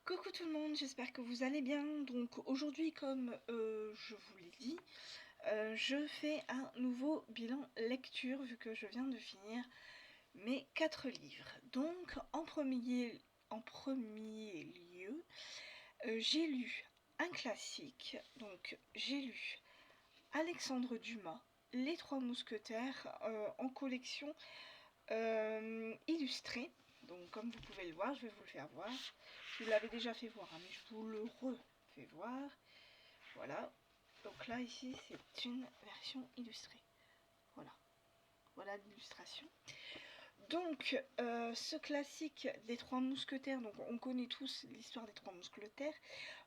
Coucou tout le monde, j'espère que vous allez bien. Donc aujourd'hui, comme je vous l'ai dit, je fais un nouveau bilan lecture vu que je viens de finir mes 4 livres. Donc en premier lieu, j'ai lu un classique. Donc j'ai lu Alexandre Dumas, Les Trois Mousquetaires en collection illustrée. Donc comme vous pouvez le voir, je vais vous le faire voir. Je vous l'avais déjà fait voir, hein, mais je vous le refais voir. Voilà. Donc là, ici, c'est une version illustrée. Voilà. Voilà l'illustration. Donc, ce classique des Trois Mousquetaires, donc on connaît tous l'histoire des Trois Mousquetaires.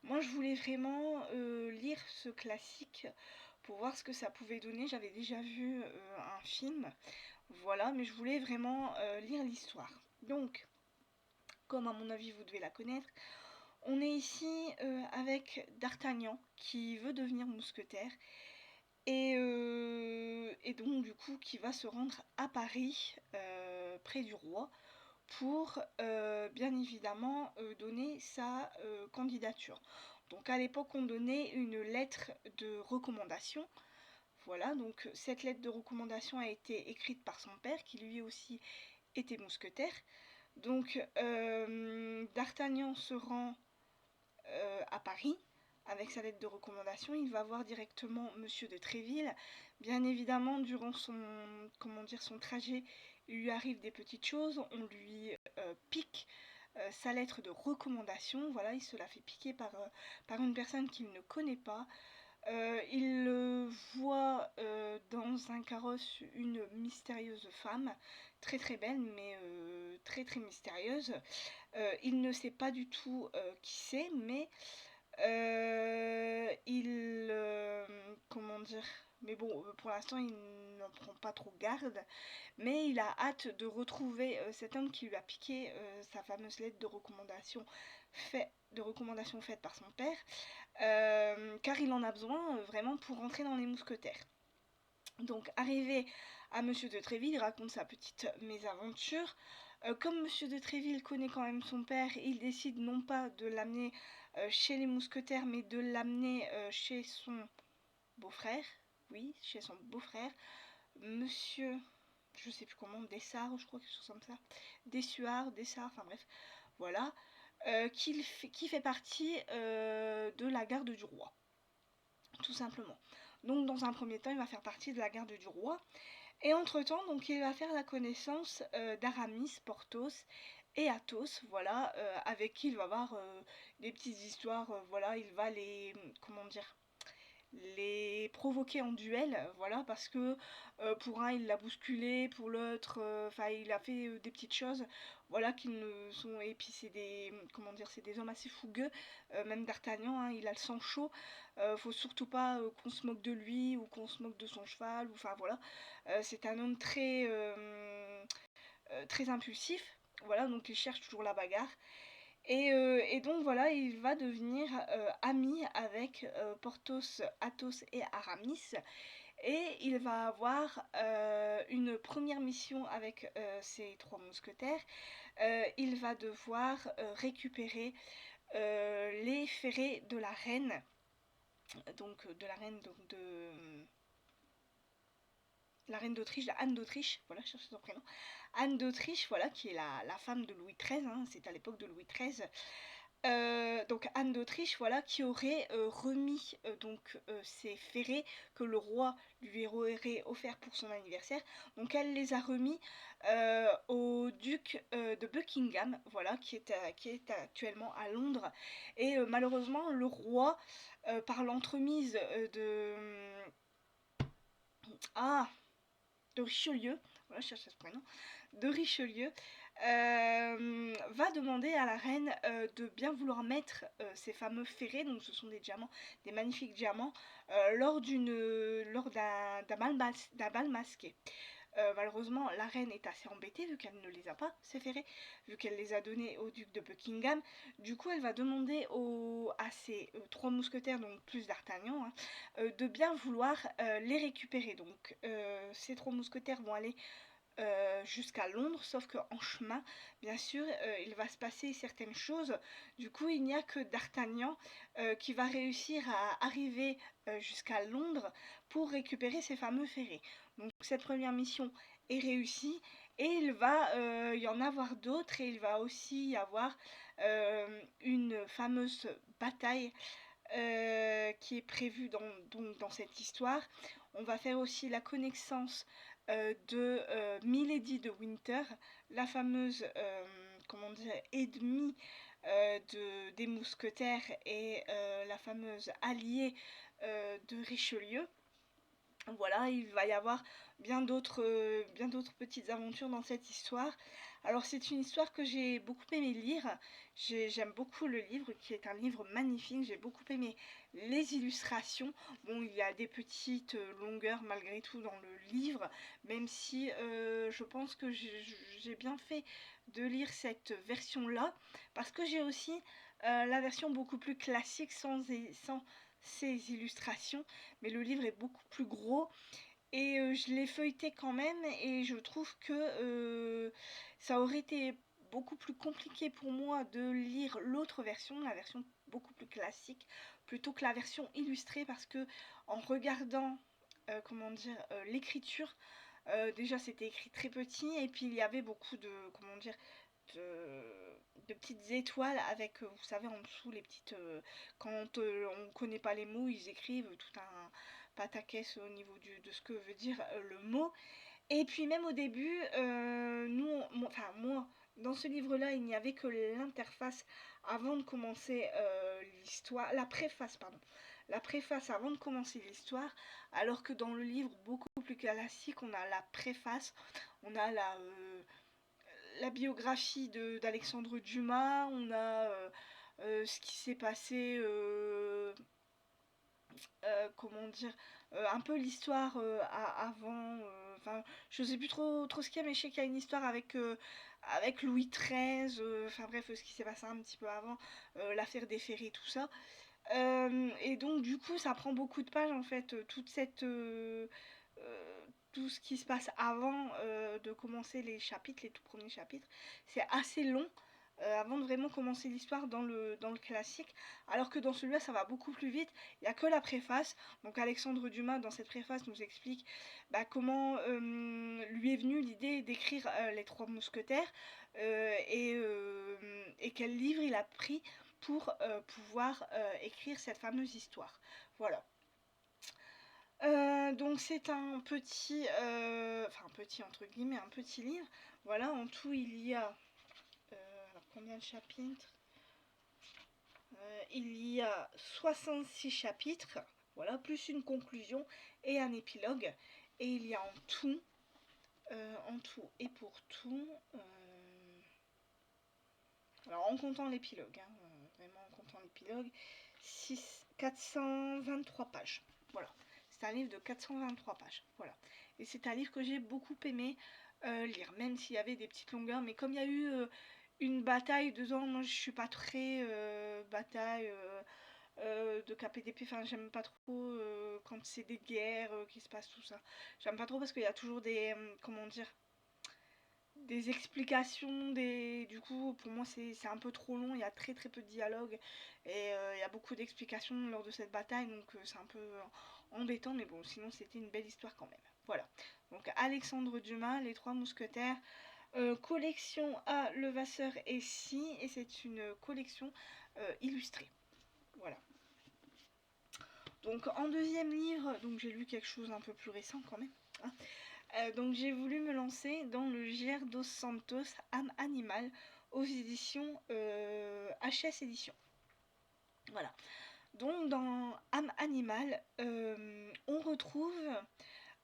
Moi, je voulais vraiment lire ce classique pour voir ce que ça pouvait donner. J'avais déjà vu un film, voilà, mais je voulais vraiment lire l'histoire. Donc, comme à mon avis vous devez la connaître, on est ici avec D'Artagnan qui veut devenir mousquetaire et donc du coup qui va se rendre à Paris près du roi pour bien évidemment donner sa candidature. Donc à l'époque on donnait une lettre de recommandation. Voilà, donc cette lettre de recommandation a été écrite par son père qui lui aussi était mousquetaire. Donc D'Artagnan se rend à Paris avec sa lettre de recommandation. Il va voir directement Monsieur de Tréville. Bien évidemment, durant son trajet, il lui arrive des petites choses. On lui pique sa lettre de recommandation. Voilà, il se la fait piquer par une personne qu'il ne connaît pas. Il voit dans un carrosse une mystérieuse femme, très très belle, mais très très mystérieuse. Il ne sait pas du tout qui c'est, mais comment dire, mais bon, pour l'instant, il n'en prend pas trop garde, mais il a hâte de retrouver cet homme qui lui a piqué sa fameuse lettre de recommandation faite par son père, car il en a besoin vraiment pour rentrer dans les mousquetaires. Donc arrivé à Monsieur de Tréville, il raconte sa petite mésaventure. Comme Monsieur de Tréville connaît quand même son père, il décide non pas de l'amener chez les mousquetaires, mais de l'amener chez son beau-frère. Oui, chez son beau-frère, Monsieur, je sais plus comment, Dessart, je crois, quelque chose comme ça. Dessart, enfin bref, voilà. Qui fait partie de la garde du roi, tout simplement. Donc dans un premier temps, il va faire partie de la garde du roi. Et entre-temps, donc il va faire la connaissance d'Aramis, Porthos et Athos, voilà, avec qui il va avoir des petites histoires, voilà, il va les provoquer en duel, voilà, parce que pour un il l'a bousculé, pour l'autre, enfin il a fait des petites choses, voilà, qui ne sont, et puis c'est des, c'est des hommes assez fougueux, même D'Artagnan, hein, il a le sang chaud, faut surtout pas qu'on se moque de lui ou qu'on se moque de son cheval, ou enfin voilà, c'est un homme très impulsif, voilà, donc il cherche toujours la bagarre. Et donc voilà, il va devenir ami avec Porthos, Athos et Aramis. Et il va avoir une première mission avec ses trois mousquetaires. Il va devoir récupérer les ferrets de la reine. Donc de la reine de la reine d'Autriche, Anne d'Autriche, voilà, je cherche son prénom. Anne d'Autriche, voilà, qui est la femme de Louis XIII, hein, c'est à l'époque de Louis XIII. Donc Anne d'Autriche, voilà, qui aurait remis ces ferrets que le roi lui aurait offert pour son anniversaire. Donc elle les a remis au duc de Buckingham, voilà, qui est actuellement à Londres. Et malheureusement, le roi, par l'entremise de Richelieu, voilà, je cherche ce prénom, de Richelieu, va demander à la reine de bien vouloir mettre ces fameux ferrets, donc ce sont des diamants, des magnifiques diamants, lors d'un bal masqué. Malheureusement, la reine est assez embêtée vu qu'elle ne les a pas, ces ferrets, vu qu'elle les a donnés au duc de Buckingham. Du coup, elle va demander à ses trois mousquetaires, donc plus D'Artagnan, hein, de bien vouloir les récupérer. Donc, ces trois mousquetaires vont aller jusqu'à Londres, sauf qu'en chemin, bien sûr, il va se passer certaines choses. Du coup, il n'y a que D'Artagnan qui va réussir à arriver jusqu'à Londres pour récupérer ces fameux ferrets. Donc cette première mission est réussie et il va y en avoir d'autres et il va aussi y avoir une fameuse bataille qui est prévue dans cette histoire. On va faire aussi la connaissance de Milady de Winter, la fameuse comment dire, ennemie des mousquetaires et la fameuse alliée de Richelieu. Voilà, il va y avoir bien d'autres petites aventures dans cette histoire. Alors c'est une histoire que j'ai beaucoup aimé lire. J'aime beaucoup le livre, qui est un livre magnifique. J'ai beaucoup aimé les illustrations. Bon, il y a des petites longueurs malgré tout dans le livre, même si je pense que j'ai bien fait de lire cette version-là, parce que j'ai aussi la version beaucoup plus classique sans ces illustrations, mais le livre est beaucoup plus gros et je l'ai feuilleté quand même et je trouve que ça aurait été beaucoup plus compliqué pour moi de lire l'autre version, la version beaucoup plus classique, plutôt que la version illustrée, parce que en regardant comment dire l'écriture, déjà c'était écrit très petit et puis il y avait beaucoup de comment dire de petites étoiles avec, vous savez, en dessous les petites. Quand on connaît pas les mots, ils écrivent tout un pataquès au niveau de ce que veut dire le mot. Et puis même au début, moi, dans ce livre-là, il n'y avait que l'interface avant de commencer l'histoire, la préface, pardon. La préface avant de commencer l'histoire, alors que dans le livre beaucoup plus classique, on a la préface, on a la biographie d'Alexandre Dumas, on a ce qui s'est passé, comment dire, un peu l'histoire avant, enfin, je sais plus trop ce qu'il y a, mais je sais qu'il y a une histoire avec Louis XIII, enfin bref, ce qui s'est passé un petit peu avant, l'affaire des ferrets, tout ça. Et donc du coup ça prend beaucoup de pages en fait, tout ce qui se passe avant de commencer les chapitres, les tout premiers chapitres. C'est assez long avant de vraiment commencer l'histoire dans le classique, alors que dans celui-là ça va beaucoup plus vite. Il n'y a que la préface, donc Alexandre Dumas dans cette préface nous explique comment lui est venue l'idée d'écrire les Trois Mousquetaires et quel livre il a pris pour pouvoir écrire cette fameuse histoire. Voilà. Donc c'est un petit, enfin un petit entre guillemets, un petit livre. Voilà, en tout il y a, alors combien de chapitres Il y a 66 chapitres, voilà, plus une conclusion et un épilogue. Et il y a en tout et pour tout, alors en comptant l'épilogue, hein, vraiment en comptant l'épilogue, 423 pages. Voilà, c'est un livre de 423 pages. Voilà, et c'est un livre que j'ai beaucoup aimé lire, même s'il y avait des petites longueurs, mais comme il y a eu une bataille dedans, moi je suis pas très bataille de KPDP, enfin j'aime pas trop quand c'est des guerres qui se passent, tout ça. J'aime pas trop parce qu'il y a toujours des, comment dire, des explications, du coup pour moi c'est un peu trop long, il y a très peu de dialogue et il y a beaucoup d'explications lors de cette bataille, donc c'est un peu embêtant, mais bon sinon c'était une belle histoire quand même. Voilà, donc Alexandre Dumas, Les Trois Mousquetaires, collection à Levasseur et Scie, et c'est une collection illustrée. Voilà. Donc en deuxième livre, donc j'ai lu quelque chose un peu plus récent quand même, hein. Donc j'ai voulu me lancer dans le Gier dos Santos, Âme Animale, aux éditions HS Éditions. Voilà. Donc dans Âme Animale, on retrouve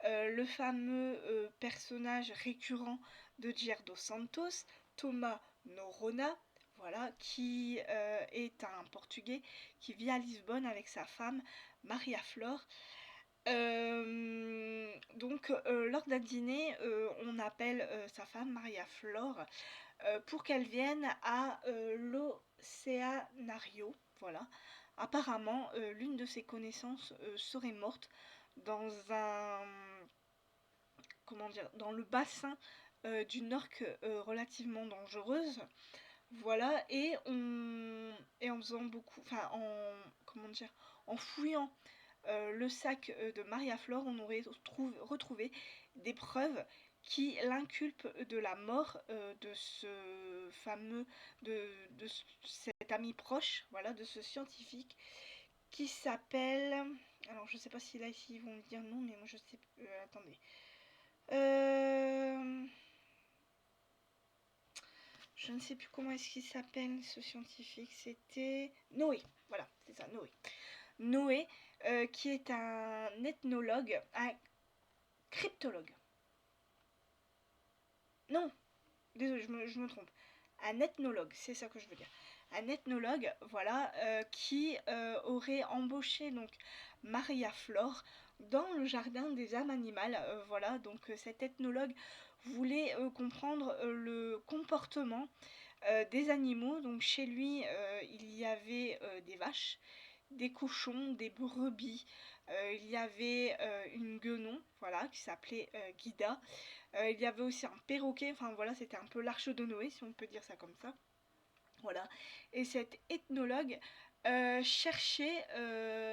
le fameux personnage récurrent de Gier dos Santos, Thomas Noronha, voilà, qui est un Portugais qui vit à Lisbonne avec sa femme Maria Flor. Donc lors d'un dîner, on appelle sa femme Maria Flor pour qu'elle vienne à l'Océanario. Voilà. Apparemment, l'une de ses connaissances serait morte dans comment dire, dans le bassin d'une orque relativement dangereuse. Voilà, et en faisant beaucoup, enfin en, comment dire, en fouillant le sac de Maria Flore, on aurait retrouvé des preuves qui l'inculpent de la mort de ce fameux, de cet ami proche, voilà, de ce scientifique qui s'appelle, alors je sais pas si là ici ils vont me dire non, mais moi je sais, attendez, je ne sais plus comment est-ce qu'il s'appelle ce scientifique, c'était Noé, voilà, c'est ça, Noé. Noé, qui est un ethnologue, un cryptologue. Non, désolé, je me trompe. Un ethnologue, c'est ça que je veux dire. Un ethnologue, voilà, qui aurait embauché donc Maria Flore dans le jardin des âmes animales. Voilà, donc cet ethnologue voulait comprendre le comportement des animaux. Donc chez lui, il y avait des vaches, des cochons, des brebis. Il y avait une guenon, voilà, qui s'appelait Guida. Il y avait aussi un perroquet, enfin voilà, c'était un peu l'arche de Noé, si on peut dire ça comme ça. Voilà. Et cet ethnologue cherchait,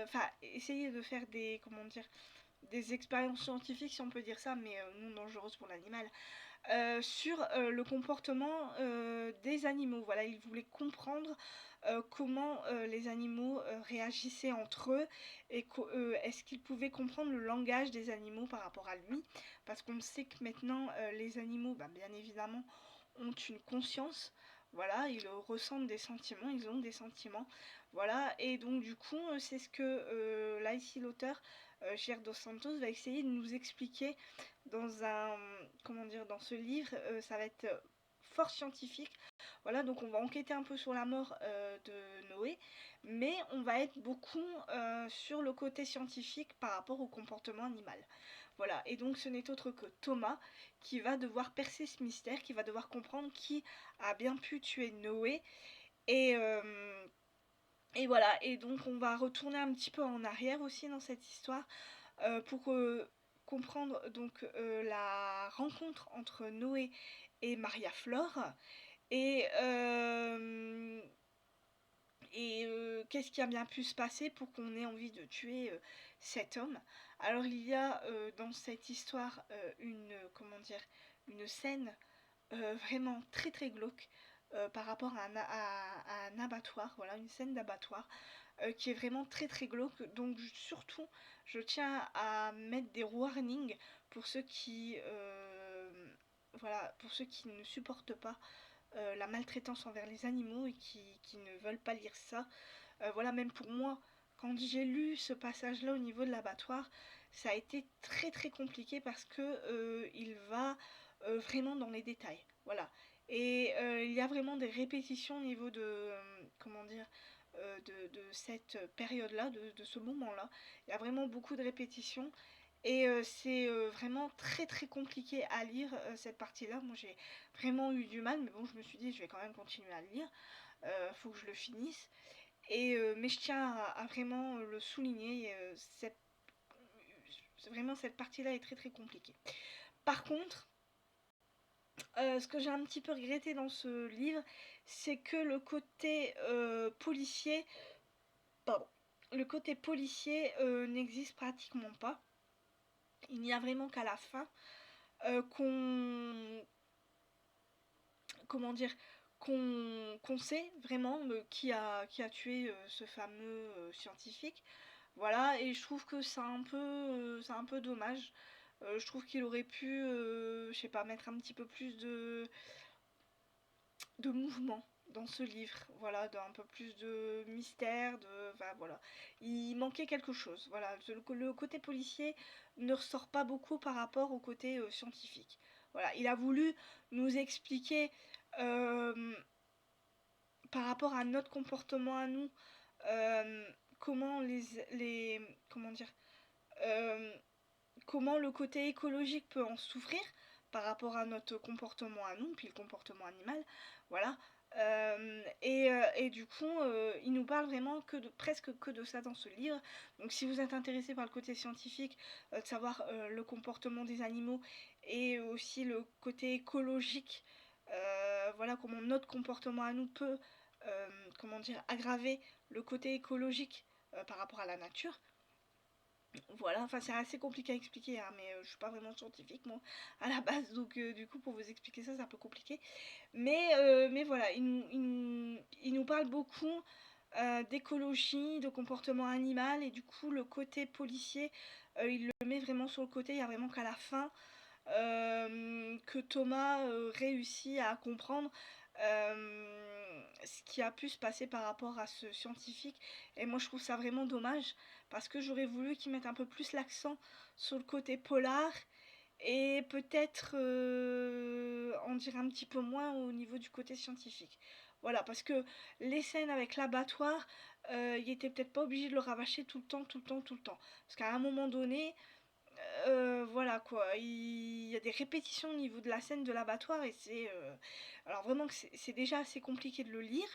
enfin, essayait de faire des, comment dire, des expériences scientifiques, si on peut dire ça, mais non dangereuses pour l'animal, sur le comportement des animaux. Voilà, il voulait comprendre comment les animaux réagissaient entre eux et est-ce qu'ils pouvaient comprendre le langage des animaux par rapport à lui, parce qu'on sait que maintenant les animaux, bah, bien évidemment, ont une conscience. Voilà, ils ressentent des sentiments, ils ont des sentiments. Voilà, et donc du coup, c'est ce que là ici l'auteur, Gilles Dos Santos, va essayer de nous expliquer dans un, comment dire, dans ce livre. Ça va être fort scientifique. Voilà, donc on va enquêter un peu sur la mort de Noé, mais on va être beaucoup sur le côté scientifique par rapport au comportement animal. Voilà, et donc ce n'est autre que Thomas qui va devoir percer ce mystère, qui va devoir comprendre qui a bien pu tuer Noé. Et, euh, et voilà, et donc on va retourner un petit peu en arrière aussi dans cette histoire pour comprendre donc la rencontre entre Noé et Maria Flore et, qu'est-ce qui a bien pu se passer pour qu'on ait envie de tuer cet homme. Alors il y a dans cette histoire comment dire, une scène vraiment très très glauque par rapport à un abattoir, voilà, une scène d'abattoir qui est vraiment très très glauque. Donc surtout, je tiens à mettre des warnings pour ceux qui, voilà, pour ceux qui ne supportent pas la maltraitance envers les animaux et qui ne veulent pas lire ça. Voilà, même pour moi, quand j'ai lu ce passage-là au niveau de l'abattoir, ça a été très très compliqué parce que il va vraiment dans les détails. Voilà. Et il y a vraiment des répétitions au niveau de, comment dire, de cette période-là, de ce moment-là. Il y a vraiment beaucoup de répétitions. Et c'est vraiment très très compliqué à lire cette partie-là. Moi j'ai vraiment eu du mal, mais bon, je me suis dit je vais quand même continuer à le lire. Faut que je le finisse. Et, mais je tiens à vraiment le souligner. Vraiment cette partie-là est très très compliquée. Par contre, ce que j'ai un petit peu regretté dans ce livre, c'est que le côté policier, pardon, le côté policier n'existe pratiquement pas. Il n'y a vraiment qu'à la fin qu'on, comment dire, qu'on sait vraiment qui a tué ce fameux scientifique. Voilà, et je trouve que c'est un peu dommage. Je trouve qu'il aurait pu, je sais pas, mettre un petit peu plus de mouvement dans ce livre, voilà, d'un peu plus de mystère, enfin, voilà. Il manquait quelque chose, voilà. Le côté policier ne ressort pas beaucoup par rapport au côté scientifique. Voilà, il a voulu nous expliquer euh, par rapport à notre comportement à nous, euh, comment comment dire, euh, comment le côté écologique peut en souffrir par rapport à notre comportement à nous, puis le comportement animal, voilà. Et du coup, il nous parle vraiment presque que de ça dans ce livre. Donc si vous êtes intéressé par le côté scientifique, de savoir le comportement des animaux et aussi le côté écologique, voilà comment notre comportement à nous peut, comment dire, aggraver le côté écologique par rapport à la nature. Voilà, enfin c'est assez compliqué à expliquer, hein, mais je suis pas vraiment scientifique moi à la base, donc du coup pour vous expliquer ça c'est un peu compliqué. Mais voilà, il nous parle beaucoup d'écologie, de comportement animal, et du coup le côté policier, il le met vraiment sur le côté, il y a vraiment qu'à la fin que Thomas réussit à comprendre ce qui a pu se passer par rapport à ce scientifique. Et moi je trouve ça vraiment dommage, parce que j'aurais voulu qu'il mette un peu plus l'accent sur le côté polar, et peut-être en dire un petit peu moins au niveau du côté scientifique. Voilà, parce que les scènes avec l'abattoir, il était peut-être pas obligé de le rabâcher tout le temps, tout le temps, tout le temps. Parce qu'à un moment donné, voilà quoi, il y a des répétitions au niveau de la scène de l'abattoir, et c'est... alors vraiment que c'est déjà assez compliqué de le lire,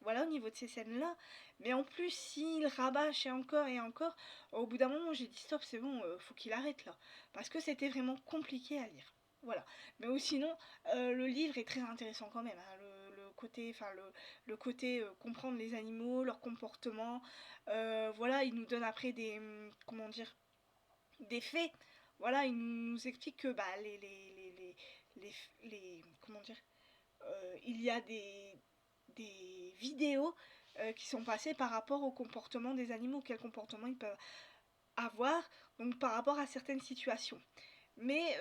voilà, au niveau de ces scènes-là. Mais en plus, s'il rabâche et encore, au bout d'un moment, j'ai dit stop, c'est bon, faut qu'il arrête là. Parce que c'était vraiment compliqué à lire. Voilà. Mais sinon, le livre est très intéressant quand même, hein. Le côté, enfin le côté comprendre les animaux, leur comportement. Voilà, il nous donne après des, comment dire, des faits. Voilà, il nous explique que bah, comment dire, il y a des vidéos qui sont passées par rapport au comportement des animaux, quel comportement ils peuvent avoir, donc par rapport à certaines situations. Mais,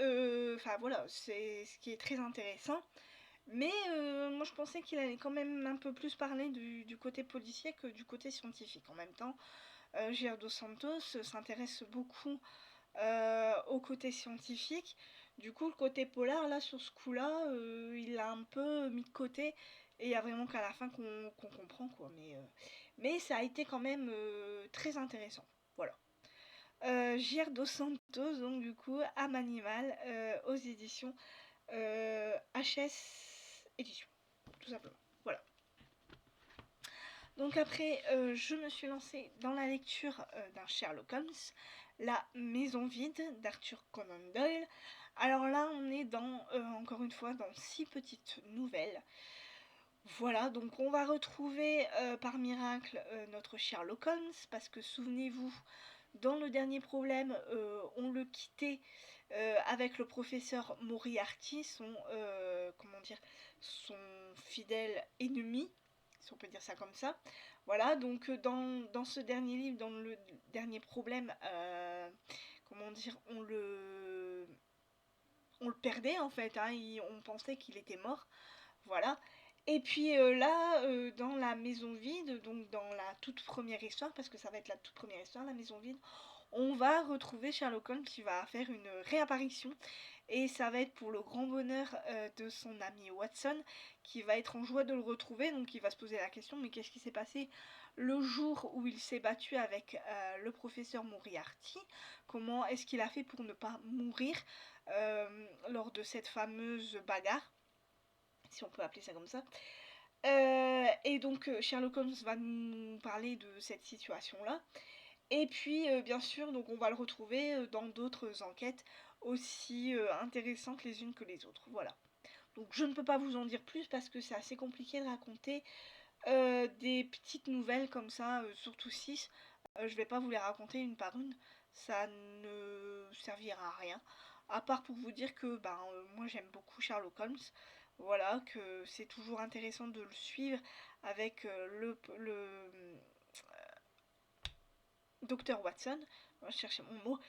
enfin voilà, c'est ce qui est très intéressant. Mais moi je pensais qu'il allait quand même un peu plus parler du côté policier que du côté scientifique. En même temps, Gilles Dos Santos s'intéresse beaucoup au côté scientifique. Du coup, le côté polar, là, sur ce coup-là, il l'a un peu mis de côté. Et il y a vraiment qu'à la fin qu'on comprend, quoi. Mais ça a été quand même très intéressant. Voilà. Gir dos Santos, donc du coup, Âme Animal, aux éditions HS Éditions, tout simplement. Voilà. Donc après, je me suis lancée dans la lecture d'un Sherlock Holmes, La Maison Vide d'Arthur Conan Doyle. Alors là, on est dans, encore une fois, dans 6 petites nouvelles. Voilà, donc on va retrouver par miracle notre Sherlock Holmes, parce que souvenez-vous, dans le dernier problème, on le quittait avec le professeur Moriarty, comment dire, son fidèle ennemi, si on peut dire ça comme ça. Voilà, donc dans ce dernier livre, dans le dernier problème, comment dire, on le perdait en fait, hein, on pensait qu'il était mort. Voilà. Et puis là, dans la maison vide, donc dans la toute première histoire, parce que ça va être la toute première histoire, la maison vide, on va retrouver Sherlock Holmes qui va faire une réapparition. Et ça va être pour le grand bonheur de son ami Watson, qui va être en joie de le retrouver. Donc il va se poser la question, mais qu'est-ce qui s'est passé le jour où il s'est battu avec le professeur Moriarty? Comment est-ce qu'il a fait pour ne pas mourir lors de cette fameuse bagarre, si on peut appeler ça comme ça? Et donc Sherlock Holmes va nous parler de cette situation-là. Et puis bien sûr, donc on va le retrouver dans d'autres enquêtes aussi intéressantes les unes que les autres. Voilà. Donc je ne peux pas vous en dire plus parce que c'est assez compliqué de raconter des petites nouvelles comme ça, surtout 6. Je vais pas vous les raconter une par une, ça ne servira à rien. À part pour vous dire que ben, moi j'aime beaucoup Sherlock Holmes. Voilà, que c'est toujours intéressant de le suivre avec le docteur Watson. Je cherchais mon mot.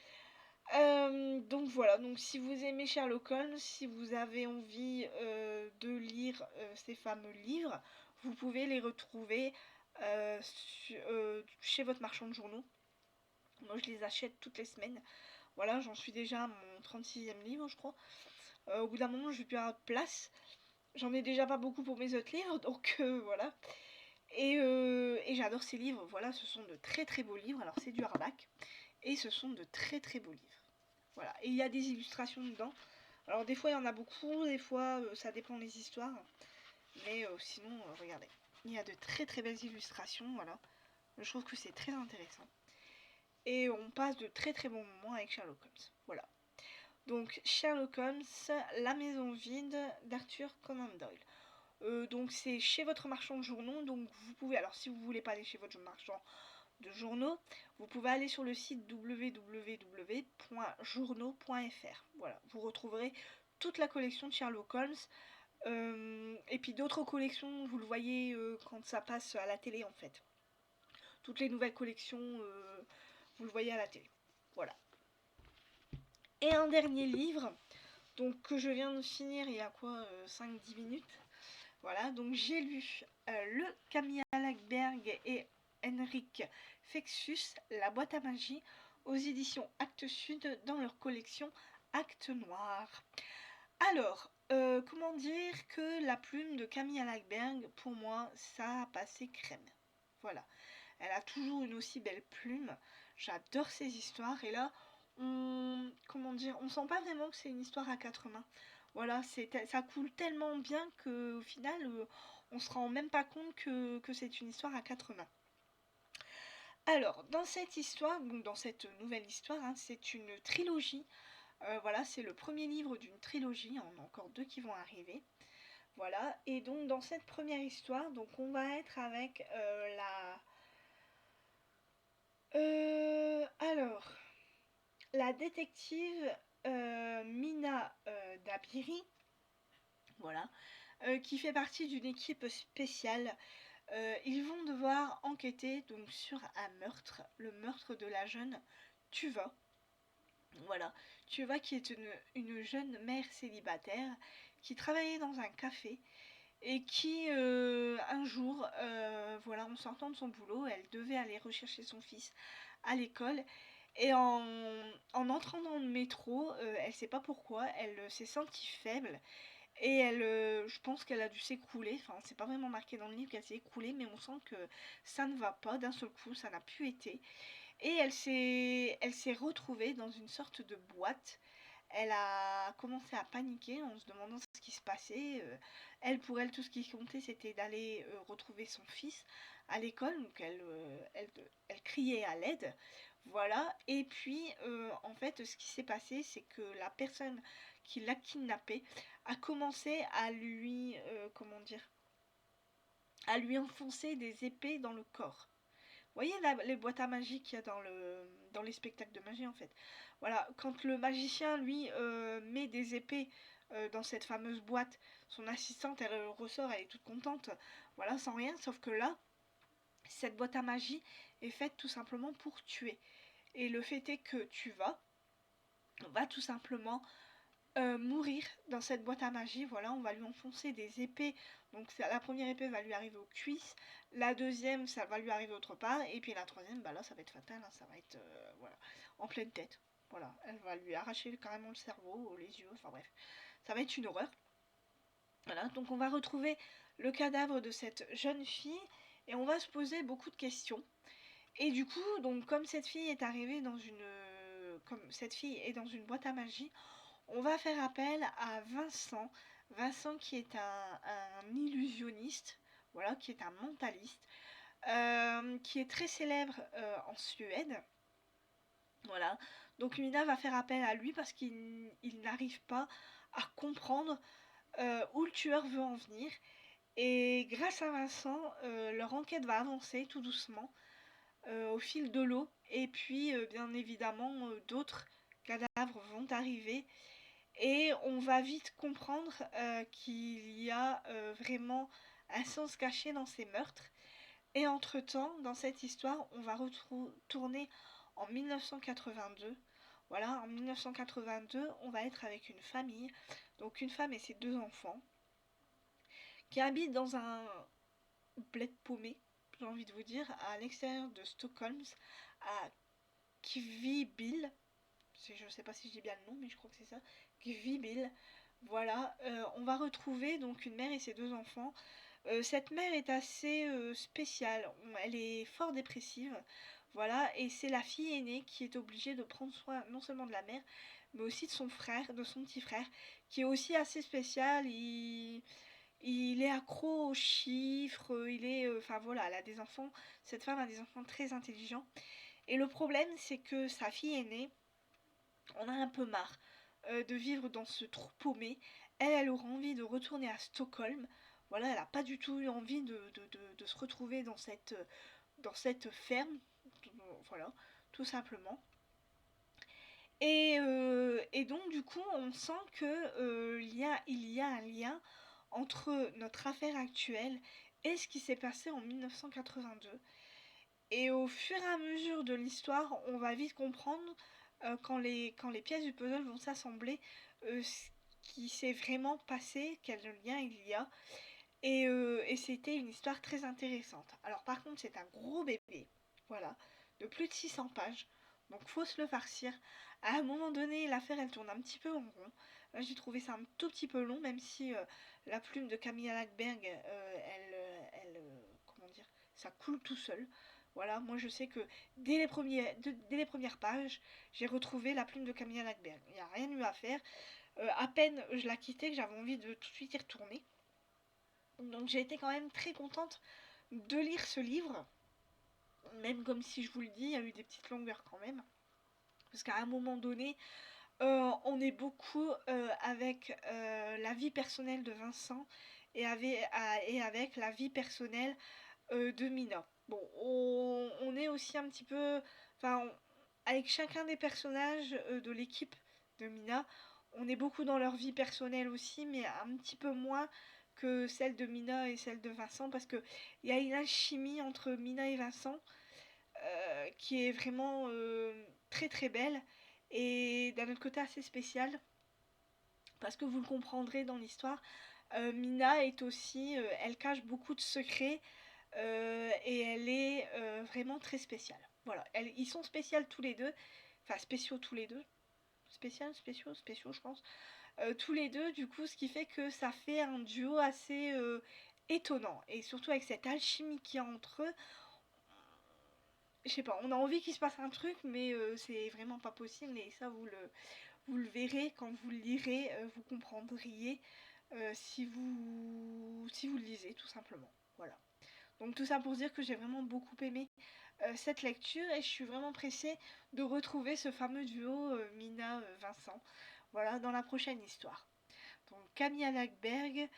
Donc voilà, donc si vous aimez Sherlock Holmes, si vous avez envie de lire ces fameux livres, vous pouvez les retrouver chez votre marchand de journaux. Moi je les achète toutes les semaines. Voilà, j'en suis déjà à mon 36e livre, je crois. Au bout d'un moment, je vais plus avoir de place. J'en ai déjà pas beaucoup pour mes autres livres, donc voilà. Et j'adore ces livres, voilà, ce sont de très très beaux livres. Alors c'est du hardback, et ce sont de très très beaux livres. Voilà, et il y a des illustrations dedans. Alors des fois il y en a beaucoup, des fois ça dépend des histoires. Mais sinon, regardez. Il y a de très très belles illustrations, voilà. Je trouve que c'est très intéressant. Et on passe de très très bons moments avec Sherlock Holmes. Voilà. Donc Sherlock Holmes, La maison vide d'Arthur Conan Doyle. Donc c'est chez votre marchand de journaux. Donc vous pouvez, alors si vous voulez pas aller chez votre marchand de journaux, vous pouvez aller sur le site www.journaux.fr. Voilà, vous retrouverez toute la collection de Sherlock Holmes. Et puis d'autres collections, vous le voyez quand ça passe à la télé en fait. Toutes les nouvelles collections, vous le voyez à la télé. Voilà. Et un dernier livre, donc que je viens de finir il y a quoi 5-10 minutes. Voilà, donc j'ai lu le Camilla Lackberg et Henrik Fexus, La boîte à magie, aux éditions Actes Sud dans leur collection Actes Noirs. Alors, comment dire que la plume de Camilla Lackberg, pour moi, ça a passé crème. Voilà. Elle a toujours une aussi belle plume. J'adore ses histoires. Et là, comment dire, on sent pas vraiment que c'est une histoire à quatre mains. Voilà, ça coule tellement bien qu'au final, on se rend même pas compte que c'est une histoire à quatre mains. Alors, dans cette histoire, donc dans cette nouvelle histoire, hein, c'est une trilogie. Voilà, c'est le premier livre d'une trilogie. Il y en a encore deux qui vont arriver. Voilà, et donc dans cette première histoire, donc on va être avec alors, la détective Mina Dabiri, voilà, qui fait partie d'une équipe spéciale. Ils vont devoir enquêter donc sur un meurtre, le meurtre de la jeune Tuva. Voilà, Tuva qui est une jeune mère célibataire qui travaillait dans un café et qui un jour, voilà, en sortant de son boulot, elle devait aller rechercher son fils à l'école. Et en entrant dans le métro, elle sait pas pourquoi, elle s'est sentie faible. Et je pense qu'elle a dû s'écrouler. Enfin, c'est pas vraiment marqué dans le livre qu'elle s'est écroulée, mais on sent que ça ne va pas d'un seul coup, ça n'a plus été. Et elle s'est retrouvée dans une sorte de boîte. Elle a commencé à paniquer en se demandant ce qui se passait. Elle, pour elle, tout ce qui comptait, c'était d'aller retrouver son fils à l'école. Donc elle criait à l'aide. Voilà. Et puis, en fait, ce qui s'est passé, c'est que la personne qui l'a kidnappé a commencé à lui, comment dire, à lui enfoncer des épées dans le corps. Vous voyez les boîtes à magie qu'il y a dans les spectacles de magie en fait. Voilà, quand le magicien lui met des épées dans cette fameuse boîte, son assistante elle ressort, elle est toute contente, voilà, sans rien, sauf que là, cette boîte à magie est faite tout simplement pour tuer. Et le fait est que tu va tout simplement mourir dans cette boîte à magie. Voilà, on va lui enfoncer des épées. Donc la première épée va lui arriver aux cuisses, la deuxième ça va lui arriver autre part, et puis la troisième, bah là ça va être fatal, hein, ça va être voilà, en pleine tête. Voilà, elle va lui arracher carrément le cerveau, les yeux, enfin bref, ça va être une horreur. Voilà, donc on va retrouver le cadavre de cette jeune fille et on va se poser beaucoup de questions. Et du coup, donc comme cette fille est arrivée dans comme cette fille est dans une boîte à magie, on va faire appel à Vincent. Vincent qui est un illusionniste, voilà, qui est un mentaliste, qui est très célèbre en Suède. Voilà. Donc Mina va faire appel à lui parce qu'il n'arrive pas à comprendre où le tueur veut en venir. Et grâce à Vincent, leur enquête va avancer tout doucement au fil de l'eau. Et puis, bien évidemment, d'autres cadavres vont arriver. Et on va vite comprendre qu'il y a vraiment un sens caché dans ces meurtres. Et entre-temps, dans cette histoire, on va retourner en 1982. Voilà, en 1982, on va être avec une famille, donc une femme et ses deux enfants, qui habitent dans un bled paumé, j'ai envie de vous dire, à l'extérieur de Stockholm, à Kvibil. Je ne sais pas si je dis bien le nom, mais je crois que c'est ça. Kvibil. Voilà, on va retrouver donc une mère et ses deux enfants. Cette mère est assez spéciale, elle est fort dépressive, voilà, et c'est la fille aînée qui est obligée de prendre soin non seulement de la mère, mais aussi de son frère, de son petit frère, qui est aussi assez spécial. il est accro aux chiffres, enfin voilà, elle a des enfants, cette femme a des enfants très intelligents. Et le problème, c'est que sa fille aînée en a un peu marre de vivre dans ce trou paumé. Elle aura envie de retourner à Stockholm. Voilà, elle n'a pas du tout eu envie de se retrouver dans cette ferme. Voilà, tout simplement. Et donc du coup, on sent que il y a un lien entre notre affaire actuelle et ce qui s'est passé en 1982. Et au fur et à mesure de l'histoire, on va vite comprendre quand les pièces du puzzle vont s'assembler ce qui s'est vraiment passé, quel lien il y a. Et c'était une histoire très intéressante. Alors par contre, c'est un gros bébé, voilà, de plus de 600 pages. Donc faut se le farcir. À un moment donné, l'affaire elle tourne un petit peu en rond. Là, j'ai trouvé ça un tout petit peu long, même si la plume de Camilla Lackberg, comment dire, ça coule tout seul. Voilà, moi je sais que dès les premières pages, j'ai retrouvé la plume de Camilla Lackberg. Il n'y a rien eu à faire. À peine je la quittais que j'avais envie de tout de suite y retourner. Donc j'ai été quand même très contente de lire ce livre. Même comme si je vous le dis, il y a eu des petites longueurs quand même. Parce qu'à un moment donné, on est beaucoup avec la vie personnelle de Vincent et avec la vie personnelle de Mina. Bon, on est aussi un petit peu... Enfin, avec chacun des personnages de l'équipe de Mina, on est beaucoup dans leur vie personnelle aussi, mais un petit peu moins que celle de Mina et celle de Vincent, parce qu'il y a une alchimie entre Mina et Vincent qui est vraiment très très belle, et d'un autre côté assez spéciale, parce que vous le comprendrez dans l'histoire, Mina est aussi, elle cache beaucoup de secrets, et elle est vraiment très spéciale. Voilà, ils sont spéciaux tous les deux, enfin spéciaux tous les deux, spéciaux je pense, tous les deux du coup, ce qui fait que ça fait un duo assez étonnant, et surtout avec cette alchimie qu'il y a entre eux, je sais pas, on a envie qu'il se passe un truc, mais c'est vraiment pas possible, et ça vous le verrez quand vous le lirez, vous comprendriez si vous le lisez tout simplement. Voilà. Donc tout ça pour dire que j'ai vraiment beaucoup aimé cette lecture, et je suis vraiment pressée de retrouver ce fameux duo Mina-Vincent. Voilà, dans la prochaine histoire. Donc Camilla Lackberg,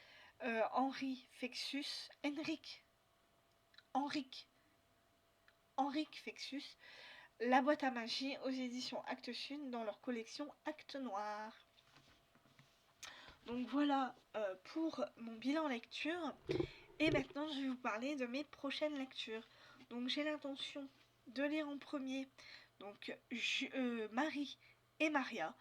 Henri Fexus, Henrik, Henrik Fexus, La boîte à magie aux éditions Actes Sud dans leur collection Actes Noir. Donc voilà pour mon bilan lecture. Et maintenant, je vais vous parler de mes prochaines lectures. Donc j'ai l'intention de lire en premier donc Marie et Maria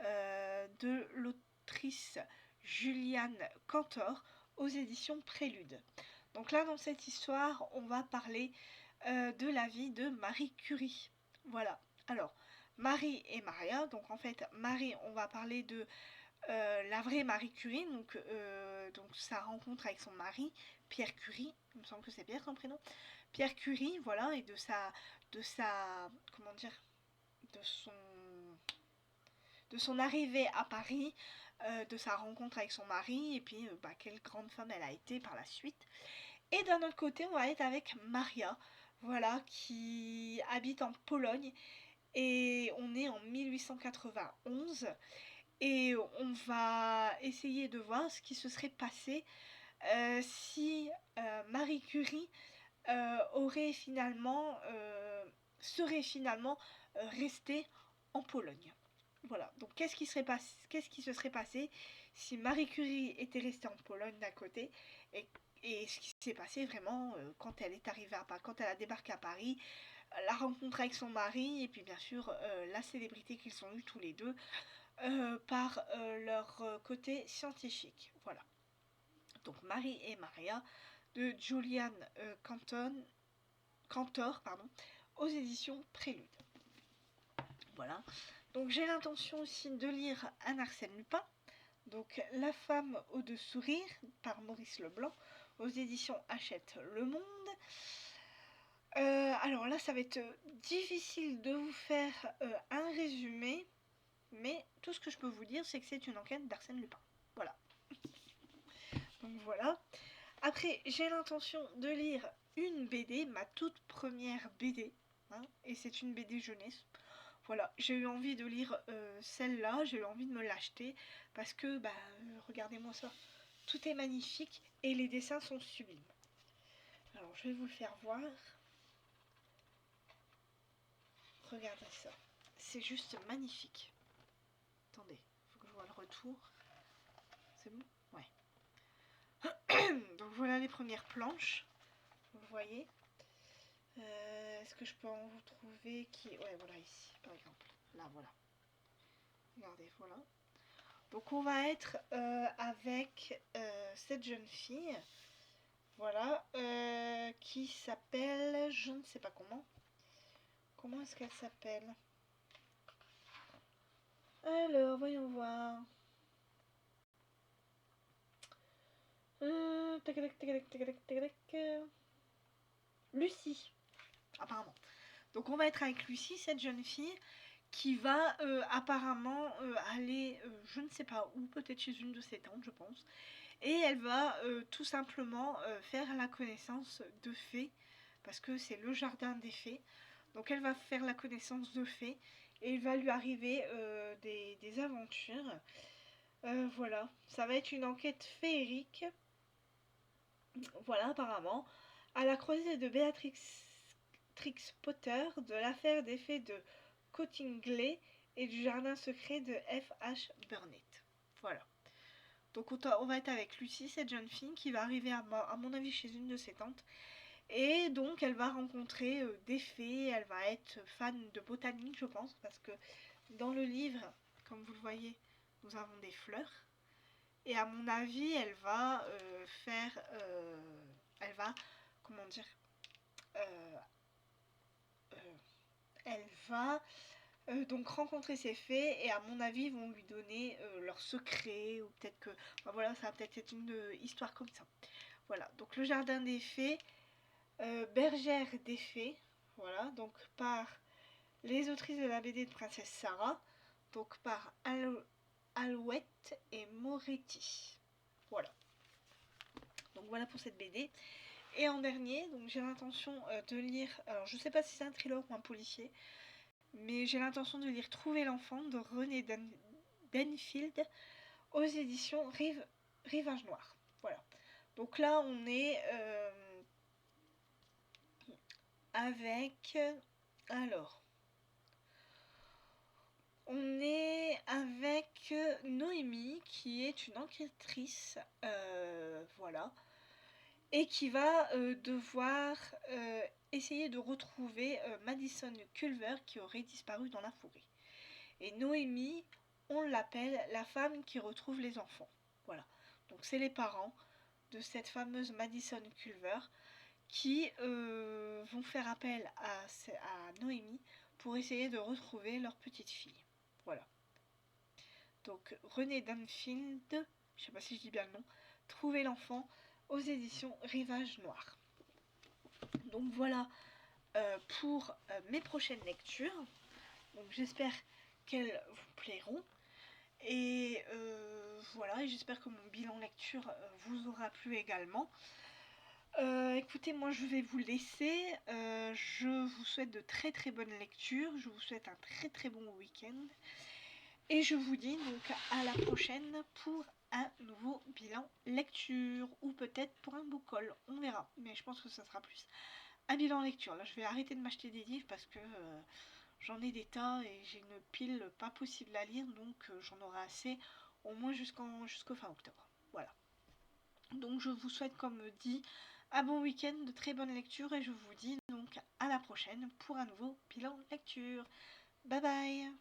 de l'autrice Juliane Cantor aux éditions Prélude. Donc là, dans cette histoire, on va parler de la vie de Marie Curie. Voilà. Alors, Marie et Maria. Donc en fait, Marie, on va parler de la vraie Marie Curie, donc sa rencontre avec son mari, Pierre Curie, il me semble que c'est Pierre son prénom, Pierre Curie, voilà, et de sa, comment dire, de son, de son arrivée à Paris, de sa rencontre avec son mari, et puis quelle grande femme elle a été par la suite. Et d'un autre côté, on va être avec Maria, voilà, qui habite en Pologne, et on est en 1891. Et on va essayer de voir ce qui se serait passé si Marie Curie serait finalement restée en Pologne. Voilà, donc qu'est-ce qui se serait passé si Marie Curie était restée en Pologne d'un côté, et ce qui s'est passé vraiment quand elle est arrivée quand elle a débarqué à Paris, la rencontre avec son mari, et puis bien sûr la célébrité qu'ils sont eus tous les deux, par leur côté scientifique. Voilà. Donc Marie et Maria de Juliane Cantor, aux éditions Prélude. Voilà. Donc j'ai l'intention aussi de lire un Arsène Lupin. Donc La femme aux deux sourires par Maurice Leblanc aux éditions Hachette Le Monde. Alors là, ça va être difficile de vous faire un résumé, mais tout ce que je peux vous dire, c'est que c'est une enquête d'Arsène Lupin. Voilà. Donc voilà. Après, j'ai l'intention de lire une BD, ma toute première BD, hein, et c'est une BD jeunesse. Voilà, j'ai eu envie de lire celle-là, j'ai eu envie de me l'acheter parce que, regardez-moi ça, tout est magnifique et les dessins sont sublimes. Alors, je vais vous le faire voir. Regardez ça, c'est juste magnifique. Attendez, il faut que je vois le retour. C'est bon? Ouais. Donc voilà les premières planches, vous voyez. Est-ce que je peux en vous trouver qui... Ouais, voilà, ici, par exemple. Là, voilà. Regardez, voilà. Donc on va être avec cette jeune fille, voilà, qui s'appelle, je ne sais pas comment. Comment est-ce qu'elle s'appelle? Alors, voyons voir. Lucie, apparemment. Donc on va être avec Lucie, cette jeune fille, qui va apparemment aller, je ne sais pas où, peut-être chez une de ses tantes, je pense. Et elle va tout simplement faire la connaissance de fées, parce que c'est le jardin des fées. Donc elle va faire la connaissance de fées, et il va lui arriver des aventures. Voilà, ça va être une enquête féerique. Voilà, apparemment, à la croisée de Béatrix Potter, de l'affaire des fées de Cottingley et du jardin secret de F.H. Burnett. Voilà. Donc on va être avec Lucie, cette jeune fille qui va arriver à mon avis chez une de ses tantes. Et donc elle va rencontrer des fées, elle va être fan de botanique je pense, parce que dans le livre, comme vous le voyez, nous avons des fleurs. Et à mon avis, elle va elle va, comment dire, euh, elle va donc rencontrer ces fées et à mon avis ils vont lui donner leurs secrets ou peut-être que, voilà, ça va peut-être être une histoire comme ça. Voilà, donc le jardin des fées, bergère des fées, voilà, donc par les autrices de la BD de Princesse Sarah, donc par Alouette et Moretti. Voilà. Donc voilà pour cette BD. Et en dernier, donc j'ai l'intention de lire, alors je sais pas si c'est un thriller ou un policier, mais j'ai l'intention de lire Trouver l'enfant de René Denfield aux éditions Rivage Noir. Voilà. Donc là on est avec, alors, on est avec Noémie qui est une enquêtrice, voilà, et qui va devoir essayer de retrouver Madison Culver qui aurait disparu dans la forêt. Et Noémie, on l'appelle la femme qui retrouve les enfants. Voilà. Donc c'est les parents de cette fameuse Madison Culver qui vont faire appel à Noémie pour essayer de retrouver leur petite fille. Voilà. Donc René Dunfield, je sais pas si je dis bien le nom, Trouver l'enfant aux éditions Rivage Noir. Donc voilà pour mes prochaines lectures. Donc j'espère qu'elles vous plairont. Et voilà, et j'espère que mon bilan lecture vous aura plu également. Écoutez, moi je vais vous laisser. Je vous souhaite de très très bonnes lectures. Je vous souhaite un très très bon week-end. Et je vous dis donc à la prochaine pour un nouveau bilan lecture. Ou peut-être pour un book haul. On verra. Mais je pense que ça sera plus un bilan lecture. Là je vais arrêter de m'acheter des livres parce que j'en ai des tas et j'ai une pile pas possible à lire. Donc j'en aurai assez au moins jusqu'au fin octobre. Voilà. Donc je vous souhaite, comme dit, un bon week-end, de très bonnes lectures et je vous dis donc à la prochaine pour un nouveau bilan lecture. Bye bye.